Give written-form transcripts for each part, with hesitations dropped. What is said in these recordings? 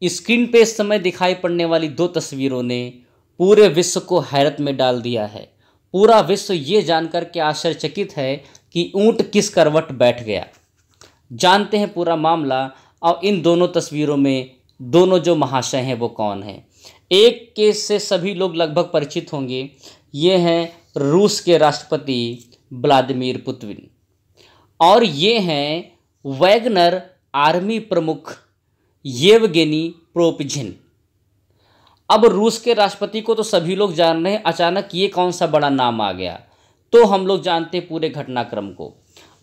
Screen पे इस समय दिखाई पड़ने वाली दो तस्वीरों ने पूरे विश्व को हैरत में डाल दिया है। पूरा विश्व ये जानकर के आश्चर्यचकित है कि ऊंट किस करवट बैठ गया। जानते हैं पूरा मामला, और इन दोनों तस्वीरों में दोनों जो महाशय हैं वो कौन हैं। एक केस से सभी लोग लगभग परिचित होंगे, ये हैं रूस के राष्ट्रपति व्लादिमीर पुतिन, और ये हैं वैगनर आर्मी प्रमुख येवगेनी प्रोपजिन। अब रूस के राष्ट्रपति को तो सभी लोग जान रहे हैं, अचानक ये कौन सा बड़ा नाम आ गया। तो हम लोग जानते हैं पूरे घटनाक्रम को।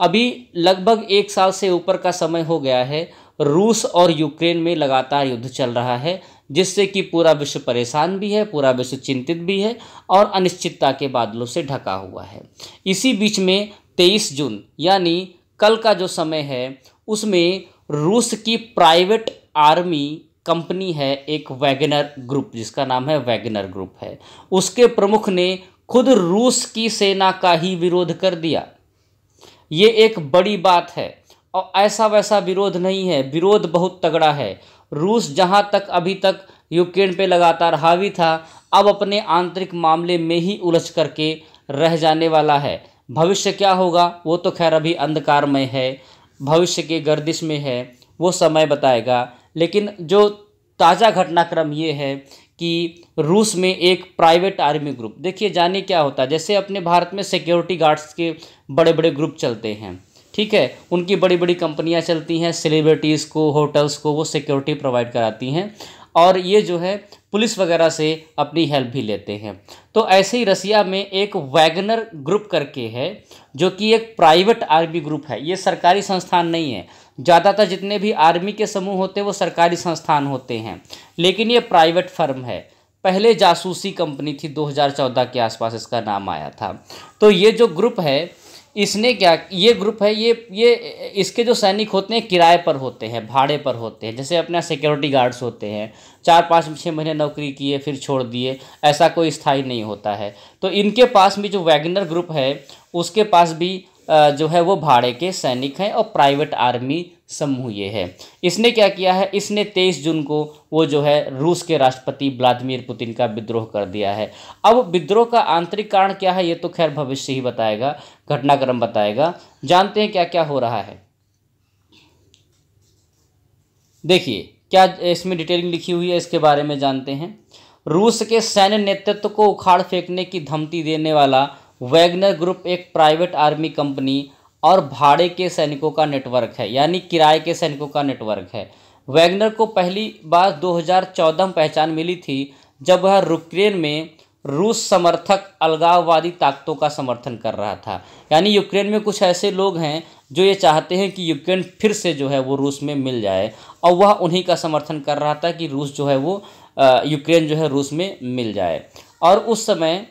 अभी लगभग 1 साल से ऊपर का समय हो गया है, रूस और यूक्रेन में लगातार युद्ध चल रहा है, जिससे कि पूरा विश्व परेशान भी है, पूरा विश्व चिंतित भी है और अनिश्चितता के बादलों से ढका हुआ है। इसी बीच में 23 जून यानी कल का जो समय है, उसमें रूस की प्राइवेट आर्मी कंपनी है एक वैगनर ग्रुप, जिसका नाम है वैगनर ग्रुप है, उसके प्रमुख ने खुद रूस की सेना का ही विरोध कर दिया। ये एक बड़ी बात है, और ऐसा वैसा विरोध नहीं है, विरोध बहुत तगड़ा है। रूस जहां तक अभी तक यूक्रेन पे लगातार हावी था, अब अपने आंतरिक मामले में ही उलझ करके रह जाने वाला है। भविष्य क्या होगा वो तो खैर अभी अंधकारमय है, भविष्य के गर्दिश में है, वो समय बताएगा। लेकिन जो ताज़ा घटनाक्रम ये है कि रूस में एक प्राइवेट आर्मी ग्रुप, देखिए जाने क्या होता है, जैसे अपने भारत में सिक्योरिटी गार्ड्स के बड़े बड़े ग्रुप चलते हैं, ठीक है, उनकी बड़ी बड़ी कंपनियां चलती हैं, सेलिब्रिटीज़ को, होटल्स को वो सिक्योरिटी प्रोवाइड कराती हैं, और ये जो है पुलिस वगैरह से अपनी हेल्प भी लेते हैं। तो ऐसे ही रसिया में एक वैगनर ग्रुप करके है, जो कि एक प्राइवेट आर्मी ग्रुप है, ये सरकारी संस्थान नहीं है। ज़्यादातर जितने भी आर्मी के समूह होते हैं वो सरकारी संस्थान होते हैं, लेकिन ये प्राइवेट फर्म है। पहले जासूसी कंपनी थी, 2014 के आसपास इसका नाम आया था। तो ये जो ग्रुप है, इसने क्या, ये ग्रुप है, ये इसके जो सैनिक होते हैं किराए पर होते हैं, भाड़े पर होते हैं, जैसे अपना सिक्योरिटी गार्ड्स होते हैं, 4-5-6 महीने नौकरी किए फिर छोड़ दिए, ऐसा कोई स्थायी नहीं होता है। तो इनके पास भी जो वैगनर ग्रुप है उसके पास भी जो है वो भाड़े के सैनिक हैं, और प्राइवेट आर्मी समूह ये है। इसने क्या किया है, इसने 23 जून को वो जो है रूस के राष्ट्रपति व्लादिमीर पुतिन का विद्रोह कर दिया है। अब विद्रोह का आंतरिक कारण क्या है ये तो खैर भविष्य ही बताएगा, घटनाक्रम बताएगा। जानते हैं क्या क्या हो रहा है। देखिए क्या इसमें डिटेलिंग लिखी हुई है, इसके बारे में जानते हैं। रूस के सैन्य नेतृत्व को उखाड़ फेंकने की धमकी देने वाला वैगनर ग्रुप एक प्राइवेट आर्मी कंपनी और भाड़े के सैनिकों का नेटवर्क है, यानी किराए के सैनिकों का नेटवर्क है। वैगनर को पहली बार 2014 में पहचान मिली थी, जब वह यूक्रेन में रूस समर्थक अलगाववादी ताकतों का समर्थन कर रहा था। यानी यूक्रेन में कुछ ऐसे लोग हैं जो ये चाहते हैं कि यूक्रेन फिर से जो है वो रूस में मिल जाए, और वह उन्हीं का समर्थन कर रहा था कि रूस जो है वो यूक्रेन जो है रूस में मिल जाए। और उस समय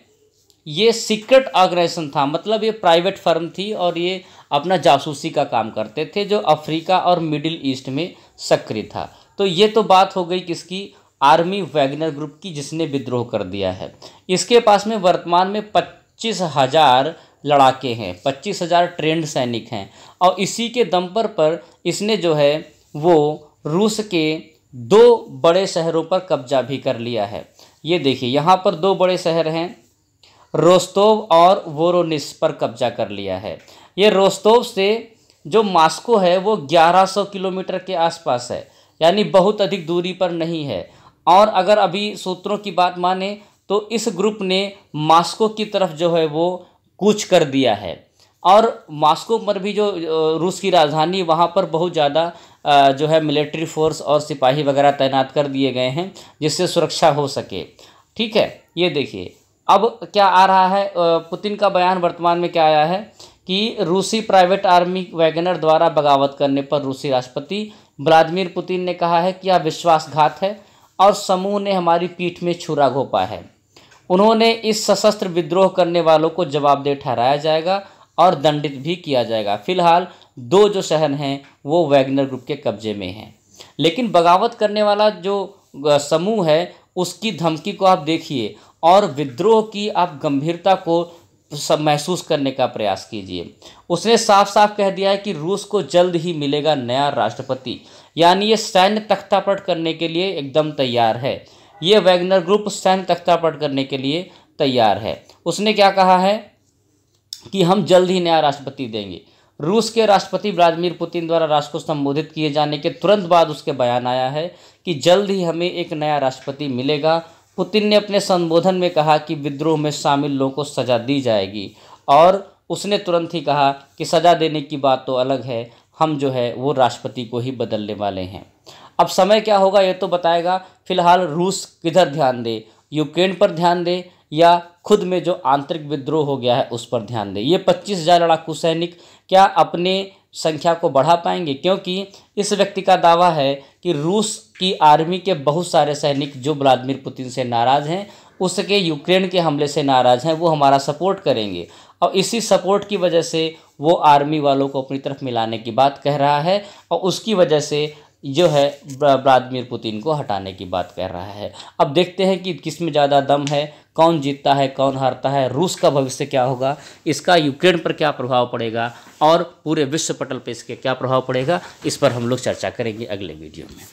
ये सीक्रेट ऑर्गेनाइजेशन था, मतलब ये प्राइवेट फर्म थी, और ये अपना जासूसी का काम करते थे, जो अफ्रीका और मिडिल ईस्ट में सक्रिय था। तो ये तो बात हो गई किसकी, आर्मी वैगनर ग्रुप की, जिसने विद्रोह कर दिया है। इसके पास में वर्तमान में 25,000 लड़ाके हैं, 25,000 ट्रेंड सैनिक हैं, और इसी के दम पर इसने जो है वो रूस के 2 बड़े शहरों पर कब्जा भी कर लिया है। ये देखिए यहाँ पर 2 बड़े शहर हैं, रोस्तोव और वोरोनिस पर कब्जा कर लिया है। ये रोस्तोव से जो मास्को है वो 1100 किलोमीटर के आसपास है, यानी बहुत अधिक दूरी पर नहीं है। और अगर अभी सूत्रों की बात माने तो इस ग्रुप ने मास्को की तरफ जो है वो कूच कर दिया है, और मास्को पर भी जो रूस की राजधानी, वहाँ पर बहुत ज़्यादा जो है मिलिट्री फोर्स और सिपाही वगैरह तैनात कर दिए गए हैं, जिससे सुरक्षा हो सके। ठीक है, ये देखिए अब क्या आ रहा है, पुतिन का बयान वर्तमान में क्या आया है कि रूसी प्राइवेट आर्मी वैगनर द्वारा बगावत करने पर रूसी राष्ट्रपति व्लादिमीर पुतिन ने कहा है कि यह विश्वासघात है और समूह ने हमारी पीठ में छुरा घोंपा है। उन्होंने इस सशस्त्र विद्रोह करने वालों को जवाबदेह ठहराया जाएगा और दंडित भी किया जाएगा। फिलहाल 2 जो शहर हैं वो वैगनर ग्रुप के कब्जे में हैं, लेकिन बगावत करने वाला जो समूह है उसकी धमकी को आप देखिए और विद्रोह की आप गंभीरता को सब महसूस करने का प्रयास कीजिए। उसने साफ साफ कह दिया है कि रूस को जल्द ही मिलेगा नया राष्ट्रपति, यानी ये सैन्य तख्तापलट करने के लिए एकदम तैयार है। ये वैगनर ग्रुप सैन्य तख्तापलट करने के लिए तैयार है। उसने क्या कहा है कि हम जल्द ही नया राष्ट्रपति देंगे। रूस के राष्ट्रपति व्लादिमीर पुतिन द्वारा राष्ट्र को संबोधित किए जाने के तुरंत बाद उसके बयान आया है कि जल्द ही हमें एक नया राष्ट्रपति मिलेगा। पुतिन ने अपने संबोधन में कहा कि विद्रोह में शामिल लोगों को सज़ा दी जाएगी, और उसने तुरंत ही कहा कि सज़ा देने की बात तो अलग है, हम जो है वो राष्ट्रपति को ही बदलने वाले हैं। अब समय क्या होगा ये तो बताएगा। फिलहाल रूस किधर ध्यान दे, यूक्रेन पर ध्यान दे या खुद में जो आंतरिक विद्रोह हो गया है उस पर ध्यान दे। ये 25,000 लड़ाकू सैनिक क्या अपने संख्या को बढ़ा पाएंगे? क्योंकि इस व्यक्ति का दावा है कि रूस की आर्मी के बहुत सारे सैनिक जो व्लादिमीर पुतिन से नाराज़ हैं, उसके यूक्रेन के हमले से नाराज़ हैं, वो हमारा सपोर्ट करेंगे, और इसी सपोर्ट की वजह से वो आर्मी वालों को अपनी तरफ मिलाने की बात कह रहा है, और उसकी वजह से जो है व्लादिमीर पुतिन को हटाने की बात कर रहा है। अब देखते हैं कि किस में ज़्यादा दम है, कौन जीतता है कौन हारता है, रूस का भविष्य क्या होगा, इसका यूक्रेन पर क्या प्रभाव पड़ेगा और पूरे विश्व पटल पर इसके क्या प्रभाव पड़ेगा, इस पर हम लोग चर्चा करेंगे अगले वीडियो में।